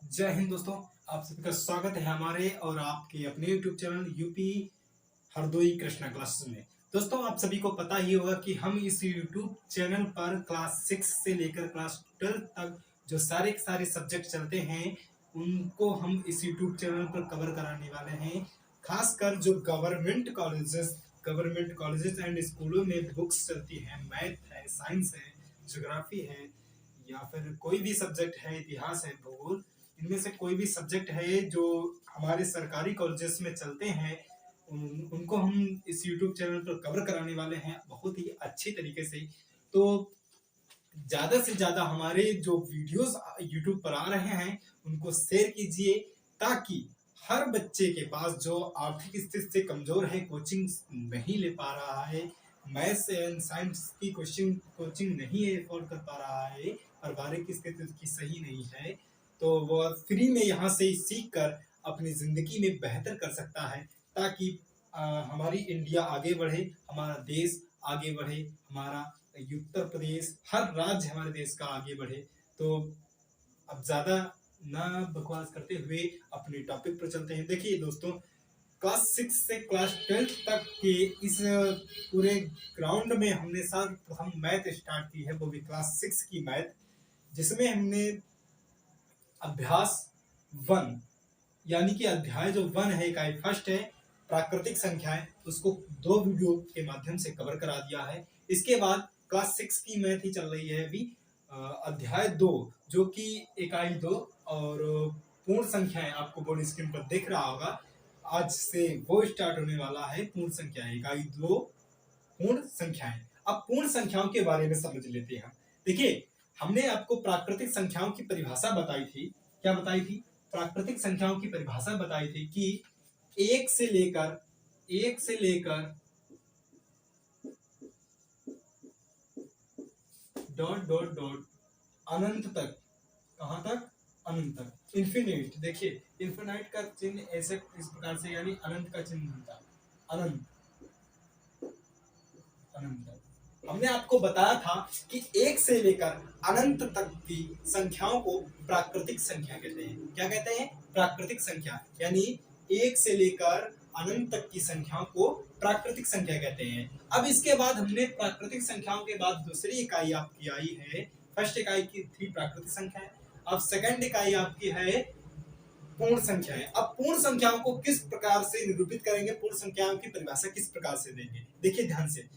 जय हिंद दोस्तों। आप सभी का स्वागत है हमारे और आपके अपने YouTube channel UP Hardoi Krishna classes में। दोस्तों, आप सभी को पता ही होगा कि हम इस YouTube चैनल पर क्लास 6 से लेकर क्लास 12 तक जो सारे के सारे सब्जेक्ट चलते हैं उनको हम इस YouTube चैनल पर कवर कराने वाले हैं। खासकर जो गवर्नमेंट कॉलेजेस एंड स्कूलों में बुक्स चलती हैं, मैथ है, साइंस है, ज्योग्राफी है या फिर कोई भी सब्जेक्ट है, इतिहास है, भूगोल, इनमें से कोई भी सब्जेक्ट है जो हमारे सरकारी कॉलेजेस में चलते हैं, उनको हम इस YouTube चैनल पर कवर कराने वाले हैं बहुत ही अच्छी तरीके से। तो ज़्यादा से ज़्यादा हमारे जो वीडियोस YouTube पर आ रहे हैं उनको शेयर कीजिए, ताकि हर बच्चे के पास जो आर्थिक स्थिति से कमजोर है, कोचिंग नहीं ले पा रहा है, मैथ्स एंड साइंस की कोचिंग नहीं अफोर्ड कर पा रहा है, पारिवारिक स्थिति उसकी सही नहीं है, तो वह फ्री में यहाँ से सीख कर अपनी जिंदगी में बेहतर कर सकता है, ताकि हमारी इंडिया आगे बढ़े, हमारा देश आगे बढ़े, हमारा उत्तर प्रदेश, हर राज्य हमारे देश का आगे बढ़े। तो अब ज्यादा ना बकवास करते हुए अपने टॉपिक पर चलते हैं। देखिए दोस्तों, क्लास 6 से क्लास 12 तक के इस पूरे ग्राउंड में हमने सर्वप्रथम मैथ स्टार्ट की है, वो भी क्लास 6 की मैथ, जिसमें हमने अभ्यास 1 यानी कि अध्याय जो 1 है, इकाई फर्स्ट है, प्राकृतिक संख्याएं, उसको 2 वीडियो के माध्यम से कवर करा दिया है। इसके बाद क्लास 6 की मैथ ही चल रही है अभी, अध्याय 2 जो कि इकाई 2 और पूर्ण संख्याएं आपको बोर्ड स्क्रीन पर दिख रहा होगा। आज से वो स्टार्ट होने वाला है, पूर्ण संख्याएं, इकाई 2 पूर्ण संख्याएं। अब पूर्ण संख्याओं के बारे में समझ लेते हैं। देखिए, हमने आपको प्राकृतिक संख्याओं की परिभाषा बताई थी। क्या बताई थी? प्राकृतिक संख्याओं की परिभाषा बताई थी कि एक से लेकर डॉट डॉट डॉट अनंत तक। कहां तक? अनंत तक, इन्फिनिट। देखिए, इन्फिनाइट का चिन्ह ऐसे इस प्रकार से, यानी अनंत का चिन्ह बनता है, अनंत अनंत। हमने आपको बताया था कि एक से लेकर अनंत तक की संख्याओं को प्राकृतिक संख्या कहते हैं। क्या कहते हैं? प्राकृतिक संख्या, यानी एक से लेकर अनंत तक की संख्याओं को प्राकृतिक संख्या कहते हैं। अब इसके बाद हमने प्राकृतिक संख्याओं के बाद दूसरी इकाई आपकी आई है, फर्स्ट इकाई की थी प्राकृतिक संख्या, अब सेकंड इकाई आपकी है पूर्ण संख्याएं। अब पूर्ण संख्याओं को किस प्रकार से निरूपित करेंगे, पूर्ण संख्याओं की परिभाषा किस प्रकार से देंगे? देखिए ध्यान से,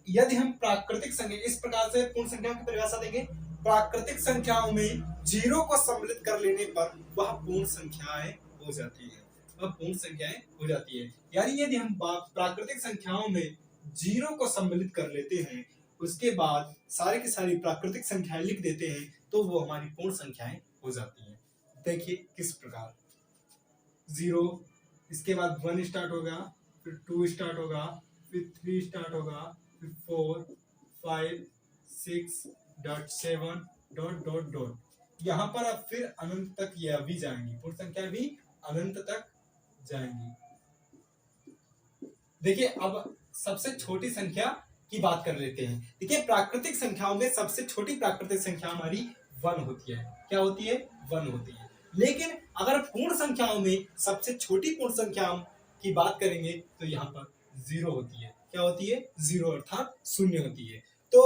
यदि हम प्राकृतिक संख्या इस प्रकार से पूर्ण संख्याओं की परिभाषा देंगे, प्राकृतिक संख्याओं में जीरो को सम्मिलित कर लेने पर वह पूर्ण संख्याएं हो जाती है, वह पूर्ण संख्याएं हो जाती है। यानी यदि हम प्राकृतिक संख्याओं में जीरो को सम्मिलित कर लेते हैं, उसके बाद सारी की सारी प्राकृतिक संख्याएं लिख देते हैं, तो वो हमारी पूर्ण संख्याएं हो जाती हैं। देखिए किस प्रकार, 0, इसके बाद 1 स्टार्ट होगा, फिर 2 स्टार्ट होगा, फिर 3 स्टार्ट होगा, फिर 4, 5, 6, डॉट 7, डॉट डॉट डॉट, यहाँ पर अब फिर अनंत तक ये अभी जाएंगी, पूर्ण संख्या भी अनंत तक जाएंगी। देखिए, अब सबसे छोटी संख्या की बात कर लेते हैं। देखिए, प्राकृतिक संख्याओं में सबसे छोटी प्राकृतिक संख्या हमारी 1 होती है। क्या होती है? 1 होती है। लेकिन अगर पूर्ण संख्याओं में सबसे छोटी पूर्ण संख्या की बात करेंगे तो यहाँ पर 0 होती है। क्या होती है? 0, अर्थात 0 होती है। तो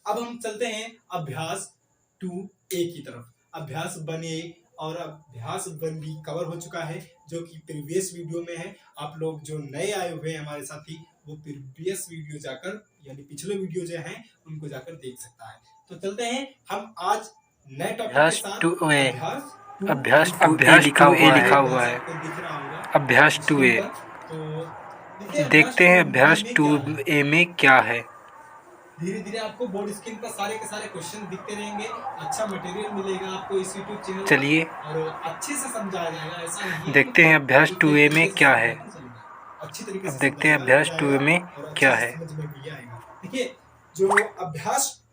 अब हम चलते हैं अभ्यास 2A की तरफ। अभ्यास 1A और अभ्यास 1B कवर हो चुका है, जो कि प्रीवियस वीडियो में है। आप लोग जो नए आए हुए हैं हमारे साथी, वो प्रीवियस वीडियो जाकर, यानी पिछले वीडियो जो हैं उनको जाकर देख सकता है। तो चलते हैं हम आज नए टॉपिक के साथ। अभ्यास 2A लिखा हुआ है। अभ्यास 2A। तो देखते हैं अभ्यास 2A में क्या है। धीरे धीरे आपको बोर्ड स्क्रीन पर सारे के सारे क्वेश्चन दिखते रहेंगे, अच्छा मटेरियल मिलेगा आपको इस यूट्यूब चैनल। चलिए और अच्छे से समझाया जाएगा, ऐसा नहीं है। देखते हैं अभ्यास 2A में क्या है। अच्छी तरीके से देखते हैं अभ्यास 2A में क्या है। समझ में भी आएगा। देखिए, जो अभ्यास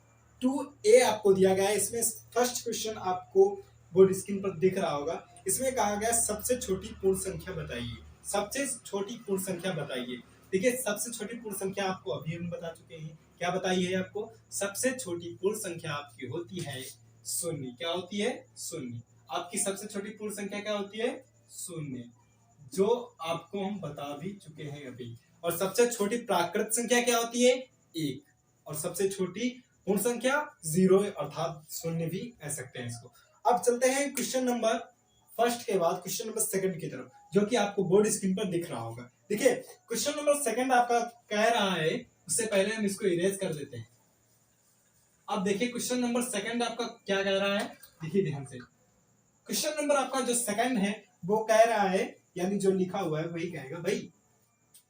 2A आपको दिया गया है, इसमें फर्स्ट क्वेश्चन आपको बोर्ड स्क्रीन पर दिख रहा होगा। इसमें कहा गया सबसे छोटी पूर्ण संख्या बताइए। सबसे छोटी पूर्ण संख्या बताइए। देखिए, सबसे छोटी पूर्ण संख्या आपको अभी हम बता चुके हैं। क्या बताई है आपको? सबसे छोटी पूर्ण संख्या आपकी होती है 0। क्या होती है? 0। आपकी सबसे छोटी पूर्ण संख्या क्या होती है? शून्य, जो आपको हम बता भी चुके हैं अभी। और सबसे छोटी प्राकृत संख्या क्या होती है? 1। और सबसे छोटी पूर्ण संख्या 0 अर्थात शून्य भी कह सकते हैं इसको। अब चलते हैं क्वेश्चन नंबर फर्स्ट के बाद क्वेश्चन नंबर सेकंड की तरफ, जो कि आपको बोर्ड स्क्रीन पर दिख रहा होगा। देखिए क्वेश्चन नंबर सेकंड आपका कह रहा है, उससे पहले हम इसको इरेज कर देते हैं। अब देखिए क्वेश्चन नंबर सेकंड आपका क्या कह रहा है, देखिए ध्यान से। क्वेश्चन नंबर आपका जो सेकंड है वो कह रहा है, यानी जो लिखा हुआ है वही कहेगा भाई।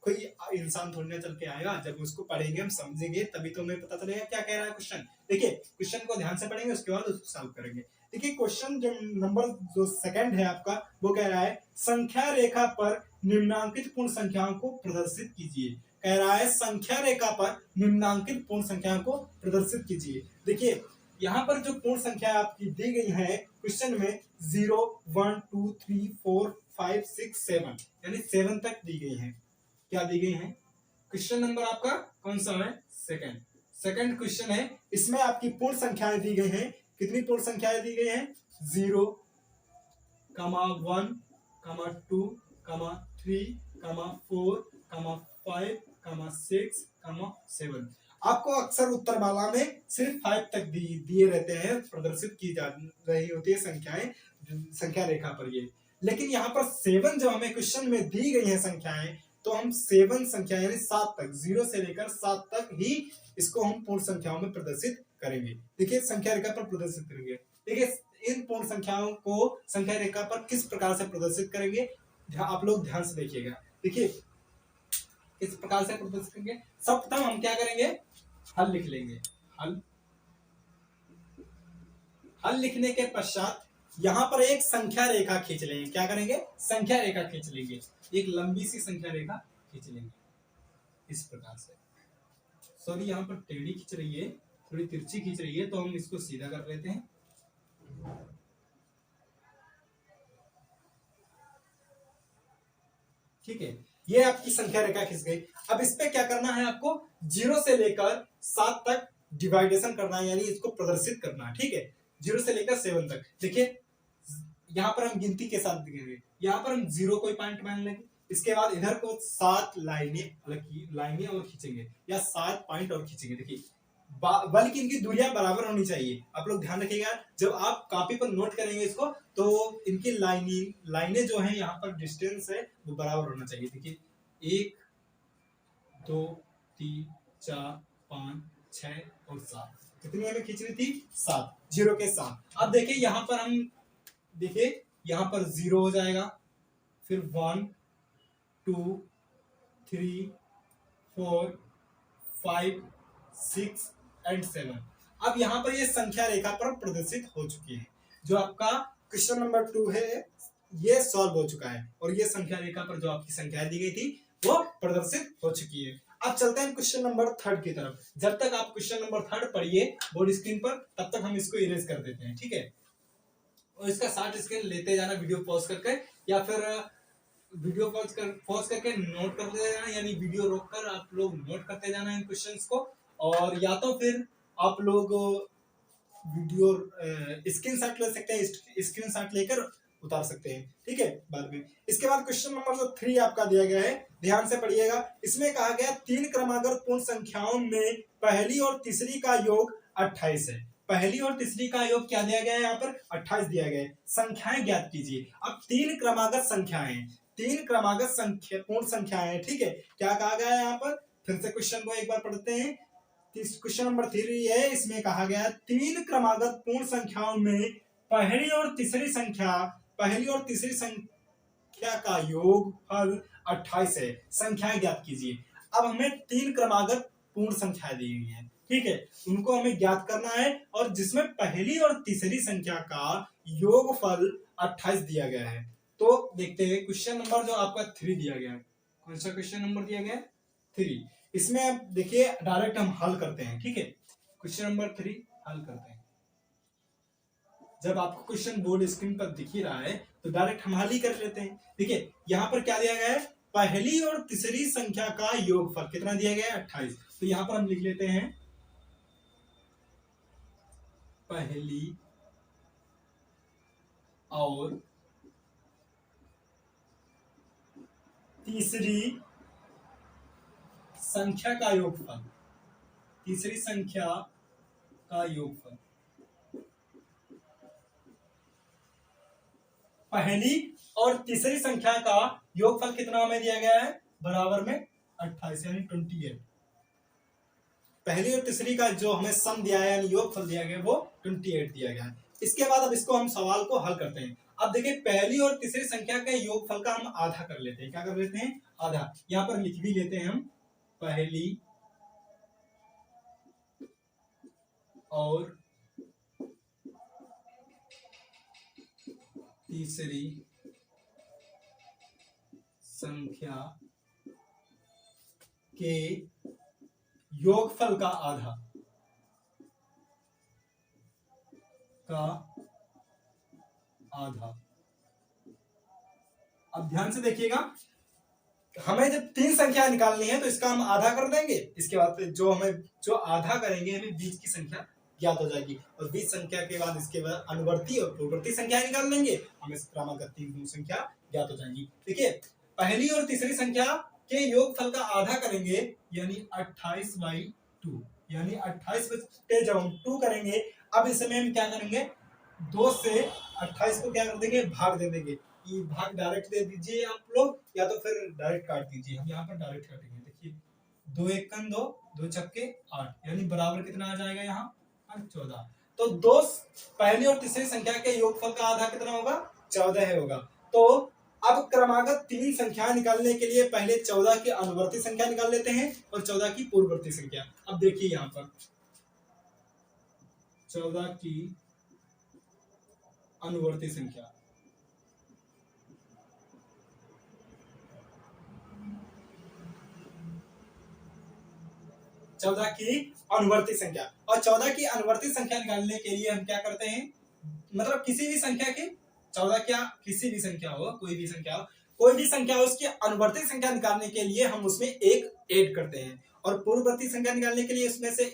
कोई इंसान थोड़ी ना चल के आएगा, जब उसको पढ़ेंगे हम समझेंगे तभी तो हमें पता चलेगा क्या कह रहा है क्वेश्चन। देखिए क्वेश्चन को ध्यान से पढ़ेंगे, उसके बाद उसको सॉल्व करेंगे। देखिए क्वेश्चन जो नंबर जो सेकंड है आपका, वो कह रहा है संख्या रेखा पर निम्नांकित पूर्ण संख्याओं को प्रदर्शित कीजिए। कह रहा है संख्या रेखा पर निम्नांकित पूर्ण संख्याओं को प्रदर्शित कीजिए। देखिए यहाँ पर जो पूर्ण संख्या आपकी दी गई है क्वेश्चन में 0, 1, 2, 3, 4, 5, 6, 7 यानी 7 तक दी गई है। क्या दी गई है? क्वेश्चन नंबर आपका कौन सा है? सेकंड क्वेश्चन है। इसमें आपकी पूर्ण संख्याएं दी गई हैं। कितनी पूर्ण संख्याएं दी गई हैं? 0, 1, 2, 3, 4, 5, 6, 7। आपको अक्सर उत्तर माला में सिर्फ 5 तक दिए रहते हैं, प्रदर्शित की जा रही होती है संख्याएं संख्या रेखा पर ये। लेकिन यहाँ पर 7 जो हमें क्वेश्चन में दी गई है संख्याएं, तो हम 7 संख्या यानी 7 तक, 0 से लेकर 7 तक ही इसको हम पूर्ण संख्याओं में प्रदर्शित करेंगे। देखिए संख्या रेखा पर प्रदर्शित करेंगे। देखिए इन पूर्ण संख्याओं को संख्या रेखा पर किस प्रकार से प्रदर्शित करेंगे, आप लोग ध्यान से देखिएगा। देखिए किस प्रकार से प्रदर्शित करेंगे। सबप्रथम हम क्या करेंगे? हल लिख लेंगे। हल लिखने के पश्चात यहाँ पर एक संख्या रेखा खींच लेंगे। क्या करेंगे? संख्या रेखा खींच लेंगे। एक लंबी सी संख्या रेखा खींच लेंगे इस प्रकार से। सॉरी यहाँ पर टेढ़ी खींच रही है, थोड़ी तिरछी खींच रही है, तो हम इसको सीधा कर लेते हैं। ठीक है, ये आपकी संख्या रेखा खींच गई। अब इस पे क्या करना है आपको? 0 से लेकर 7 तक डिवाइडेशन करना है, यानी इसको प्रदर्शित करना है। ठीक है, 0 से लेकर 7 तक। देखिए यहाँ पर हम गिनती के साथ दिखेंगे। यहाँ पर हम 0 कोई पॉइंट मान लेंगे, इसके बाद इधर को 7 लाइनें और खींचेंगे, या 7 पॉइंट और खींचेंगे। देखिए बल्कि इनकी दूरियां बराबर होनी चाहिए। आप लोग ध्यान रखिएगा, जब आप कॉपी पर नोट करेंगे इसको, तो इनकी लाइनें जो है यहाँ पर डिस्टेंस है वो बराबर होना चाहिए। देखिए 1, 2, 3, 4, 5, 6 और 7। कितनी हमें खींचनी थी? 7, 0 के साथ। अब देखिए यहाँ पर हम देखिए यहाँ पर 0 हो जाएगा, फिर 1, 2, 3, 4, 5, 6 एंड 7। अब यहाँ पर ये संख्या रेखा पर प्रदर्शित हो चुकी है। जो आपका क्वेश्चन नंबर 2 है ये सॉल्व हो चुका है, और ये संख्या रेखा पर जो आपकी संख्या दी गई थी वो प्रदर्शित हो चुकी है। अब चलते हैं क्वेश्चन नंबर 3 की तरफ। जब तक आप क्वेश्चन नंबर 3 पढ़िए बोर्ड स्क्रीन पर, तब तक हम इसको इरेज कर देते हैं। ठीक है, और इसका शॉर्ट स्क्रीन लेते जाना वीडियो पॉज करके, या फिर वीडियो पॉज करके नोट करते जाना, यानी वीडियो रोककर आप लोग नोट करते जाना इन क्वेश्चंस को, और या तो फिर आप लोग वीडियो स्क्रीनशॉट ले सकते हैं, स्क्रीनशॉट लेकर उतार सकते हैं। ठीक है, बाद में। इसके बाद क्वेश्चन नंबर जो 3 आपका दिया गया है, ध्यान से पढ़िएगा। इसमें कहा गया 3 क्रमागत पूर्ण संख्याओं में पहली और तीसरी का योग 28 है। पहली और तीसरी का योग क्या दिया गया है? यहाँ पर 28 दिया गया है। संख्याएं ज्ञात कीजिए। अब 3 क्रमागत संख्याएं, 3 क्रमागत संख्या पूर्ण संख्याएं। ठीक है, क्या कहा गया है यहाँ पर? फिर से क्वेश्चन को एक बार पढ़ते हैं। क्वेश्चन नंबर 3 है, इसमें कहा गया 3 क्रमागत पूर्ण संख्याओं में पहली और तीसरी संख्या का योगफल 28 है। संख्याएं ज्ञात कीजिए। अब हमें 3 क्रमागत पूर्ण संख्या दी गई है। ठीक है, उनको हमें ज्ञात करना है, और जिसमें पहली और तीसरी संख्या का योगफल 28 दिया गया है। तो देखते हैं क्वेश्चन नंबर जो आपका 3 दिया गया है। कौन सा क्वेश्चन नंबर दिया गया है? 3। इसमें देखिए डायरेक्ट हम हल करते हैं। ठीक है, क्वेश्चन नंबर 3 हल करते हैं। जब आपको क्वेश्चन बोर्ड स्क्रीन पर दिख ही रहा है तो डायरेक्ट हम हल ही कर लेते हैं। देखिए यहाँ पर क्या दिया गया है? पहली और तीसरी संख्या का योगफल कितना दिया गया है? 28। तो यहाँ पर हम लिख लेते हैं पहली और तीसरी संख्या का योगफल, तीसरी संख्या का योगफल। पहली और तीसरी संख्या का योगफल कितना हमें दिया गया है, बराबर में 28 यानी 28। पहली और तीसरी का जो हमें सम दिया है यानी योगफल दिया गया वो 28 दिया गया है। इसके बाद अब इसको हम सवाल को हल करते हैं। अब देखिए पहली और तीसरी संख्या के योगफल का हम आधा कर लेते हैं। क्या कर लेते हैं, आधा। यहां पर लिख भी लेते हैं हम, पहली और तीसरी संख्या के योगफल का आधा अब ध्यान से देखिएगा, हमें जब तीन संख्या निकालनी है तो इसका हम आधा कर देंगे। इसके बाद जो हमें जो आधा करेंगे हमें बीच की संख्या ज्ञात हो जाएगी, और बीच संख्या के बाद इसके बाद अनुवर्ती और पूर्ववर्ती संख्या निकाल लेंगे, हमें क्रमागत तीन संख्या ज्ञात हो जाएंगी। देखिए पहली और तीसरी संख्या के योगफल का आधा करेंगे यानी 28/2, यानी 28 पे जब हम 2 करेंगे, अब इसमें हम क्या करेंगे, 2 से 28 को क्या कर देंगे, भाग दे देंगे। ये भाग डायरेक्ट दे दीजिए आप लोग, या तो फिर डायरेक्ट काट दीजिए। हम यहाँ पर डायरेक्ट काटेंगे। देखिए 2 एकम 2, 2 छक्के 8, यानी बराबर कितना आ जाएगा यहाँ 14। तो दो पहली और तीसरी संख्या के योगफल का आधा कितना होगा, 14 होगा। तो अब क्रमागत तीन संख्या निकालने के लिए पहले 14 की अनुवर्ती संख्या निकाल लेते हैं और 14 की पूर्ववर्ती संख्या। अब देखिए यहाँ पर 14 की अनुवर्ती संख्या, चौदह की अनुवर्ती संख्या, और 14 की अनुवर्ती संख्या निकालने के लिए हम क्या करते हैं, मतलब किसी भी संख्या की 14 क्या किसी भी संख्या हो, कोई भी संख्या हो, कोई भी संख्या हो, उसकी अनुवर्ती संख्या निकालने के लिए हम उसमें एक ऐड करते हैं, और पूर्ववर्ती संख्या निकालने के लिए उसमें से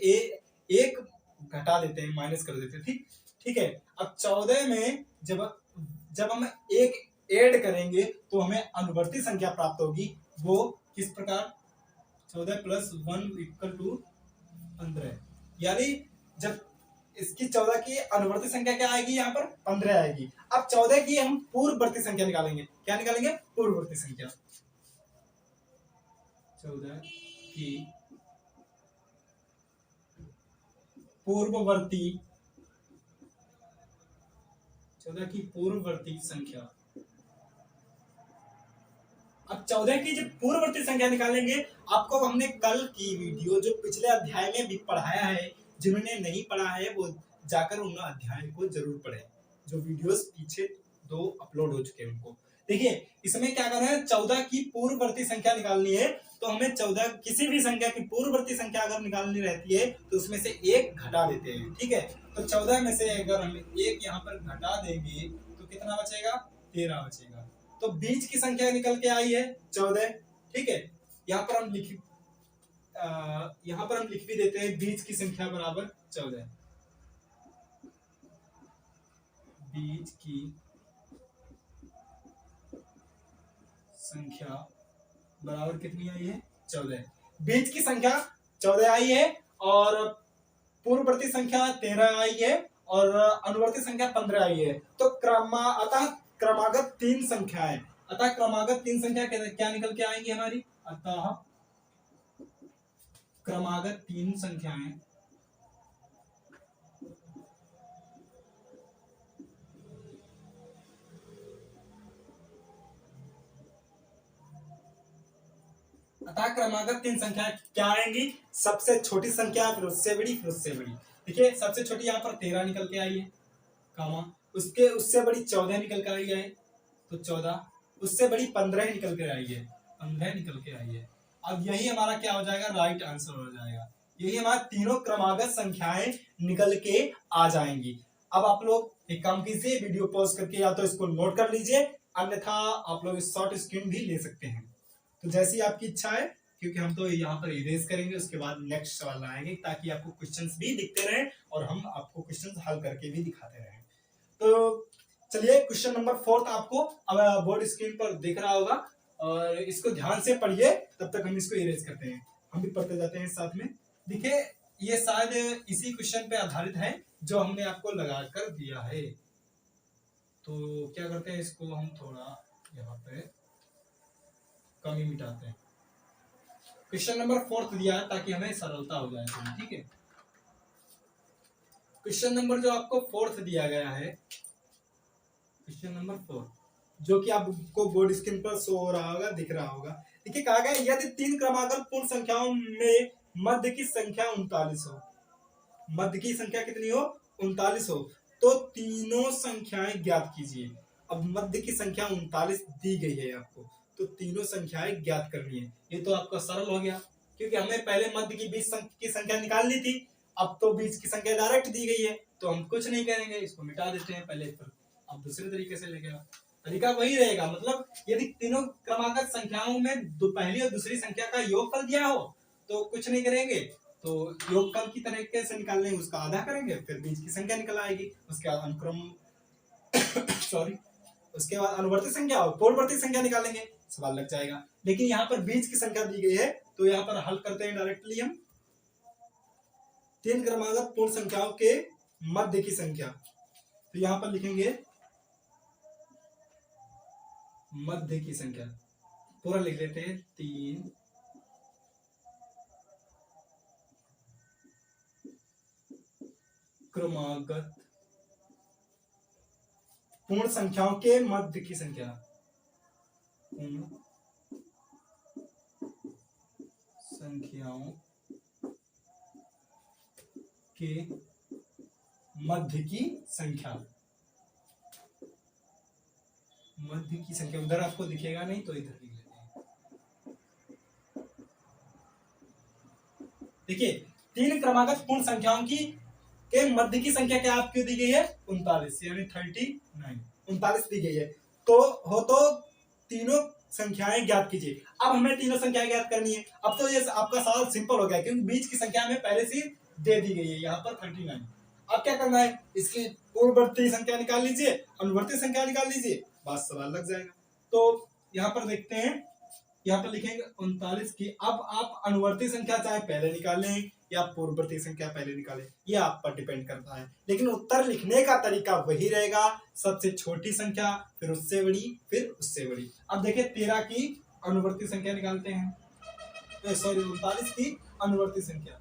एक घटा देते हैं, माइनस कर देते हैं। ठीक है। अब 14 में जब हम एक ऐड करेंगे तो हमें अनुवर्ती संख्या प्राप्त होगी। वो किस प्रकार, 14 + 1 = 15, यानी जब इसकी 14 की अनुवर्ती संख्या क्या आएगी, यहाँ पर 15 आएगी। अब 14 की हम पूर्ववर्ती संख्या निकालेंगे। क्या निकालेंगे, पूर्ववर्ती संख्या। 14 की पूर्ववर्ती 14 की पूर्ववर्ती संख्या। अब 14 की जब पूर्ववर्ती संख्या निकालेंगे, आपको हमने कल की वीडियो जो पिछले अध्याय में भी पढ़ाया है, जिन्होंने नहीं पढ़ा है वो जाकर उन अध्याय को जरूर पढ़ें, जो वीडियोस पीछे 2 अपलोड हो चुके हैं उनको। देखिए इसमें क्या करना है, 14 की पूर्ववर्ती संख्या निकालनी है, तो हमें 14 किसी भी संख्या की पूर्ववर्ती संख्या अगर निकालनी रहती है तो उसमें से एक घटा देते हैं। ठीक है, तो 14 में से अगर हम एक यहाँ पर घटा देंगे तो कितना बचेगा, 13 बचेगा। तो बीच की संख्या निकल के आई है 14। ठीक है, यहाँ पर हम लिख भी देते हैं बीच की संख्या बराबर 14। बीच की संख्या बराबर कितनी आई है, 14। बीच की संख्या 14 आई है और पूर्ववर्ती संख्या 13 आई है और अनुवर्ती संख्या 15 आई है। तो अतः क्रमागत तीन संख्याएं, क्या निकल के आएंगी हमारी, अतः क्रमागत तीन संख्याएं क्या आएंगी, सबसे छोटी संख्या फिर उससे बड़ी फिर उससे बड़ी। देखिए सबसे छोटी यहाँ पर 13 निकल के आई है, कामा उससे बड़ी 14 निकल कर आई है, तो 14, उससे बड़ी 15 निकल कर आई है, 15 निकल के आई है। अब यही हमारा क्या हो जाएगा, राइट आंसर हो जाएगा। यही हमारा तीनों क्रमागत संख्याएं निकल के आ जाएंगी। अब आप लोग एक काम कीजिए, वीडियो पॉज करके या तो इसको नोट कर लीजिए, अन्यथा आप लोग शॉर्ट स्क्रीन भी ले सकते हैं। तो जैसी आपकी इच्छा है, क्योंकि हम तो यहाँ पर इरेज करेंगे, उसके बाद नेक्स्ट सवाल आएंगे ताकि आपको क्वेश्चंस भी दिखते रहें और हम आपको क्वेश्चंस हल करके भी दिखाते रहें। तो चलिए क्वेश्चन नंबर 4 आपको अब बोर्ड स्क्रीन पर दिख रहा होगा और इसको ध्यान से पढ़िए, तब तक हम इसको इरेज करते हैं, हम भी पढ़ते जाते हैं साथ में। देखिए ये शायद इसी क्वेश्चन पे आधारित है जो हमने आपको लगा कर दिया है। तो क्या करते हैं, इसको हम थोड़ा यहाँ पे कमी मिटाते हैं। क्वेश्चन नंबर 4 दिया है ताकि हमें सरलता हो जाए, ठीक है। क्वेश्चन नंबर जो आपको 4 दिया गया है, क्वेश्चन नंबर 4 जो कि आपको बोर्ड स्क्रीन पर शो हो रहा होगा, दिख रहा होगा। देखिए कहा गया यदि 3 क्रमागत पूर्ण संख्याओं में मध्य की संख्या 39 हो, मध्य की संख्या कितनी हो, 39 हो, तो तीनों संख्याएं ज्ञात कीजिए। अब मध्य की संख्या 39 दी गई है आपको, तो तीनों संख्याएं ज्ञात करनी है। ये तो आपका सरल हो गया, क्योंकि हमने पहले मध्य की बीच की संख्या निकाल ली थी, अब तो बीच की संख्या डायरेक्ट दी गई है, तो हम कुछ नहीं करेंगे, इसको मिटा देते हैं पहले पर। अब दूसरे तरीके से लेके तरीका वही रहेगा, मतलब यदि तीनों क्रमागत संख्याओं में पहली और दूसरी संख्या का योगफल दिया हो तो कुछ नहीं करेंगे, तो योगफल की तरीके से निकालने उसका आधा करेंगे, फिर बीच की संख्या निकल आएगी, उसके बाद अनुक्रम सॉरी उसके बाद अनुवर्ती संख्या और पूर्ववर्ती संख्या निकालेंगे, सवाल लग जाएगा। लेकिन यहाँ पर बीच की संख्या दी गई है, तो यहाँ पर हल करते हैं डायरेक्टली हम। 3 क्रमागत पूर्ण संख्याओं के मध्य की संख्या, तो यहाँ पर लिखेंगे मध्य की संख्या, पूरा लिख लेते हैं 3 क्रमागत पूर्ण संख्याओं के मध्य की संख्या, पूर्ण संख्याओं के मध्य की संख्या, मध्य की संख्या उधर आपको दिखेगा नहीं तो इधर लिख लेते हैं। देखिए 3 क्रमागत पूर्ण संख्याओं की के मध्य की संख्या क्या आपको दी गई है, 39 यानी 39, 39 दी गई है, तो तीनों संख्याएं ज्ञात कीजिए। अब हमें तीनों संख्याएं ज्ञात करनी है। अब तो ये आपका सवाल सिंपल हो गया, क्योंकि बीच की संख्या हमें पहले से दे दी गई है, यहाँ पर 39। अब क्या करना है, इसकी पूर्ववर्ती संख्या निकाल लीजिए, अनुवर्ती संख्या निकाल लीजिए, बस सवाल लग जाएगा। तो यहाँ पर देखते हैं, यहाँ पर लिखेंगे 39 की। अब आप अनुवर्ती संख्या चाहे पहले निकालें या पूर्ववर्ती संख्या पहले निकालें, ये आप पर डिपेंड करता है, लेकिन उत्तर लिखने का तरीका वही रहेगा, सबसे छोटी संख्या, फिर उससे बड़ी, फिर उससे बड़ी। अब देखिए 13 की अनुवर्ती संख्या निकालते हैं, सॉरी 39 की अनुवर्ती संख्या,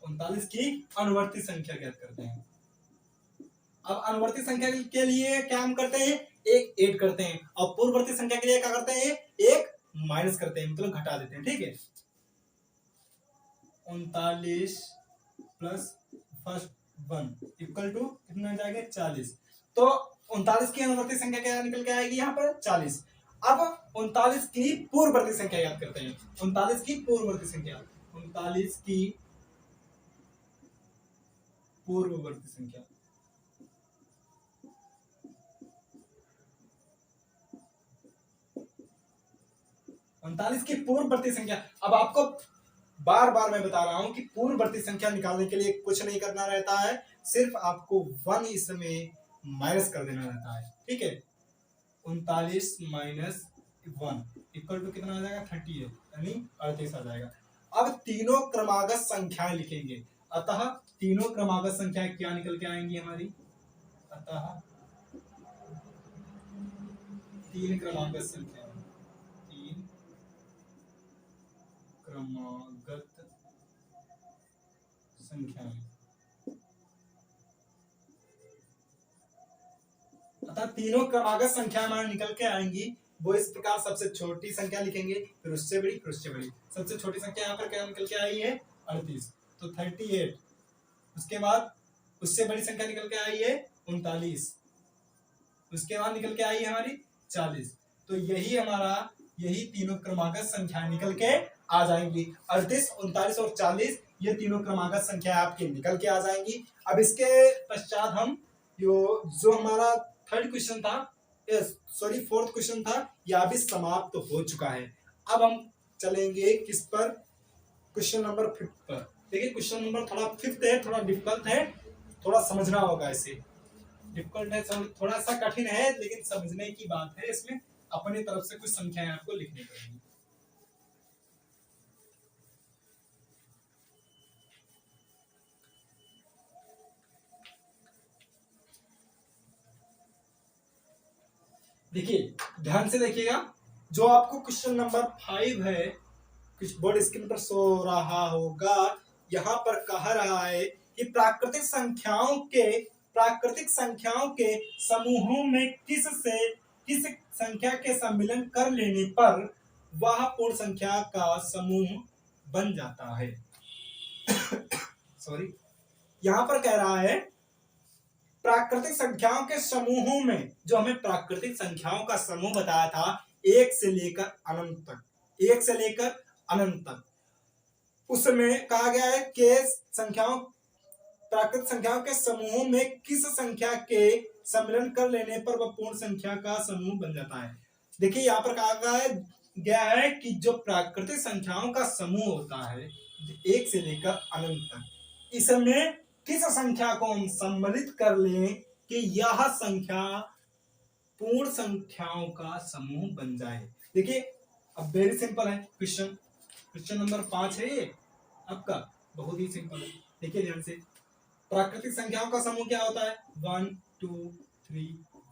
39 की अनुवर्ती संख्या ज्ञात करते हैं। अब अनुवर्ती संख्या के लिए क्या हम करते हैं, एक ऐड करते हैं, और पूर्ववर्ती संख्या के लिए क्या करते हैं, एक माइनस करते हैं, मतलब घटा देते हैं, ठीक है। 39 प्लस फर्स्ट 1 इक्वल टू कितना जाएगा, 40। तो 39 की अनुवर्ती संख्या क्या निकल के आएगी, यहाँ पर 40। अब 39 की पूर्ववर्ती संख्या याद करते हैं, 39 की पूर्ववर्ती संख्या, 39 की पूर्ववर्ती संख्या, 39 की पूर्ववर्ती संख्या। अब आपको बार बार मैं बता रहा हूं कि पूर्ववर्ती संख्या निकालने के लिए कुछ नहीं करना रहता है, सिर्फ आपको 1 इसमें माइनस कर देना रहता है, ठीक है। 39 माइनस 1 इक्वल टू कितना आ जाएगा, 38, यानी 38 आ जाएगा। अब तीनों क्रमागत संख्याएं लिखेंगे, अतः तीनों क्रमागत संख्याएं क्या निकल के आएंगी हमारी, अतः 3 क्रमागत संख्या, 3 क्रमागत संख्याएं, अतः तीनों क्रमागत संख्या हमारे निकल के आएंगी। वो इस प्रकार सबसे छोटी संख्या लिखेंगे, फिर उससे बड़ी, फिर उससे बड़ी। सबसे छोटी संख्या यहाँ पर क्या निकल के आई है, 38, तो 38। उसके बाद उससे बड़ी संख्या निकल के आई है 39, उसके बाद निकल के आई है हमारी 40। तो यही तीनों क्रमागत संख्या निकल के आ जाएंगी, 38, 39 और 40, ये तीनों क्रमागत संख्या आपके निकल के आ जाएंगी। अब इसके पश्चात हम जो हमारा थर्ड क्वेश्चन था, सॉरी फोर्थ क्वेश्चन था, यह भी समाप्त हो चुका है। अब हम चलेंगे किस पर, क्वेश्चन नंबर 5 पर। देखिए क्वेश्चन नंबर थोड़ा 5 है, थोड़ा डिफिकल्ट है, थोड़ा समझना होगा इसे। डिफिकल्ट है, थोड़ा सा कठिन है, लेकिन समझने की बात है। इसमें अपनी तरफ से कुछ संख्याएं आपको लिखनी पड़ेगी। देखिए ध्यान से देखिएगा, जो आपको क्वेश्चन नंबर 5 है, कुछ बोर्ड स्क्रीन पर शो रहा होगा। यहाँ पर कह रहा है कि प्राकृतिक संख्याओं के समूहों में किस संख्या के सम्मिलन कर लेने पर वह पूर्ण संख्या का समूह बन जाता है। सॉरी, यहाँ पर कह रहा है प्राकृतिक संख्याओं के समूहों में, जो हमें प्राकृतिक संख्याओं का समूह बताया था 1 से लेकर अनंत तक, उसमें कहा गया है कि प्राकृतिक संख्याओं के समूहों में किस संख्या के सम्मिलन कर लेने पर वह पूर्ण संख्या का समूह बन जाता है। देखिए यहाँ पर कहा गया है कि जो प्राकृतिक संख्याओं का समूह होता है 1 से लेकर अनंत तक, इसमें किस संख्या को हम सम्मिलित कर लें कि यह संख्या पूर्ण संख्याओं का समूह बन जाए। देखिए अब वेरी सिंपल है क्वेश्चन नंबर 5 है ये आपका, बहुत ही सिंपल है। देखिए ध्यान से, प्राकृतिक संख्याओं का समूह क्या होता है 1 2 3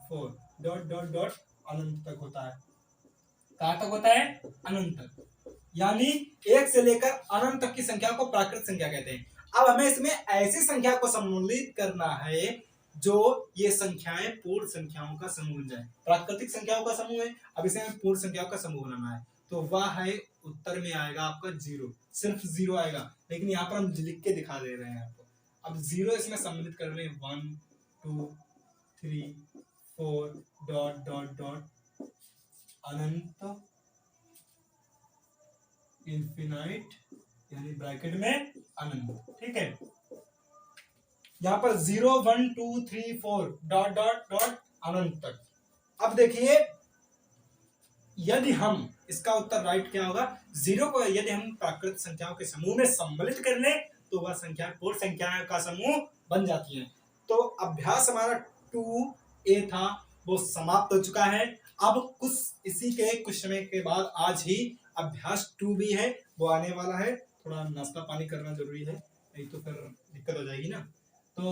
4 डॉट डॉट डॉट अनंत तक होता है। कहां तक होता है? अनंत तक, यानी 1 से लेकर अनंत तक की संख्या को प्राकृतिक संख्या कहते हैं। अब हमें इसमें ऐसी संख्या को सम्मिलित करना है जो ये संख्याएं पूर्ण संख्याओं का समूह बन जाए। प्राकृतिक संख्याओं का समूह है, अब इसे हमें पूर्ण संख्याओं का समूह बनाना है, तो वह है उत्तर में आएगा आपका 0, सिर्फ 0 आएगा। लेकिन यहाँ पर हम लिख के दिखा दे रहे हैं आपको। अब 0 इसमें सम्मिलित कर रहे हैं 1 2 3 4 डॉट डॉट डॉट अनंत इन्फिनाइट, यानी ब्रैकेट में अनंत। ठीक है, यहाँ पर 0 1 2 3 4 डॉट डॉट डॉट अनंत तक। अब देखिए यदि हम, इसका उत्तर राइट क्या होगा, 0 को यदि हम प्राकृतिक संख्याओं के समूह में सम्मिलित कर लें तो वह संख्या पूर्ण संख्या का समूह बन जाती है। तो अभ्यास हमारा 2A था वो समाप्त हो चुका है। अब इसी के कुछ समय के बाद आज ही अभ्यास 2B है वो आने वाला है। थोड़ा नाश्ता पानी करना जरूरी है, नहीं तो फिर दिक्कत हो जाएगी ना। तो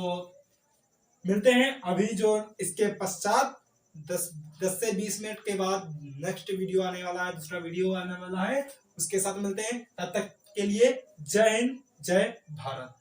मिलते हैं अभी जो इसके पश्चात 10 से 20 मिनट के बाद नेक्स्ट वीडियो आने वाला है, दूसरा वीडियो आने वाला है, उसके साथ मिलते हैं। तब तक के लिए जय हिंद, जय भारत।